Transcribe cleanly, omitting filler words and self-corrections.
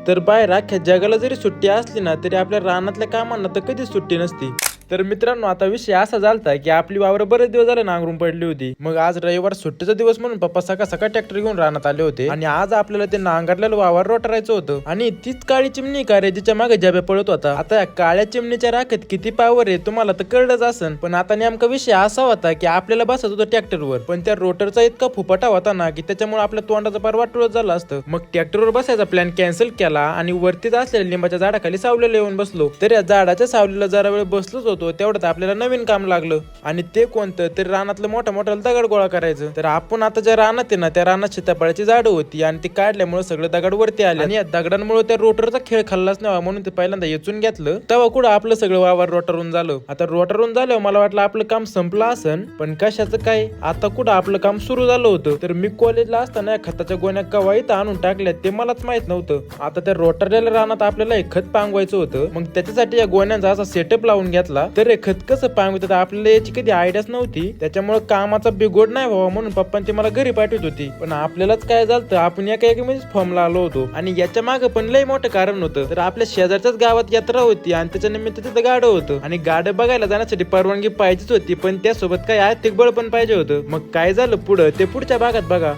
तर बाहेर अख्ख्या जगाला जरी सुट्टी असली ना तरी आपल्या रानातल्या कामांना तर कधीच सुट्टी नसती। तर मित्रांनो, आता विषय असा झालता की आपली वावर बरेच दिवस झाले नांगरून पडली होती। मग आज रविवार सुट्टीचा दिवस म्हणून पप्पा सकाळ सकाळ ट्रॅक्टर घेऊन रानात आले होते आणि आज आपल्याला ते नांगरलेलं वावर रोटरायचं होतं। आणि तीच काळी चिमणी का रे जिच्या मागे जब्या पळत होता। आता या काळ्या चिमणीच्या राखेत किती पावर आहे तुम्हाला तर कळलंच असन, पण आता नेमका विषय असा होता की आपल्याला बसत होतं ट्रॅक्टरवर, पण त्या रोटरचा इतका फुफटा होता ना की त्याच्यामुळे आपल्या तोंडाचा पार वाटूळच झाला असतं। मग ट्रॅक्टरवर बसायचा प्लॅन कॅन्सल केला आणि वरतीच असलेल्या लिंबाच्या झाडाखाली सावलीला येऊन बसलो। तर या झाडाच्या सावलीला जरा वेळ बसलोच होतो तेवढ्यात आपल्याला नवीन काम लागलं आणि ते कोणतं तर रानातलं मोठ्या मोठ्या दगड गोळा करायचं। तर आपण आता ज्या रानात आहे ना त्या रानात सीताफळाची झाडं होती आणि ती काढल्यामुळे सगळे दगड वरती आले आणि या दगडांमुळे त्या रोटरचा खेळ खाल्लाच नाही म्हणून ते पहिल्यांदा येचून घेतलं। तेव्हा कुठं आपलं सगळं वावर रोटरून झालं। आता रोटरून झालं मला वाटलं आपलं काम संपलं असन, पण कशाचं काय आता कुठं आपलं काम सुरू झालं होतं। तर मी कॉलेजला असताना खताच्या गोण्या कवा इथं आणून टाकल्या ते मलाच माहित नव्हतं। आता त्या रोटरलेल्या रानात आपल्याला हे खत पांगवायचं होतं, मग त्याच्यासाठी या गोण्यांचा असा सेटअप लावून घेतला। तर हे खत कसं पांगवतात आपल्याला याची कधी आयडियाच नव्हती, त्याच्यामुळे कामाचा बिघोड नाही व्हावा म्हणून पप्पांची मला घरी पाठवत होती। पण आपल्यालाच काय झालं, आपण एका फॉर्मला आलो होतो आणि याच्या मागे पण लय मोठं कारण होतं। तर आपल्या शेजारच्याच गावात यात्रा होती आणि त्याच्या निमित्त तिथं गाडं होतं आणि गाडं बघायला जाण्यासाठी परवानगी पाहिजेच होती, पण त्यासोबत काही आर्थिक बळ पण पाहिजे होतं। मग काय झालं पुढं ते पुढच्या भागात बघा।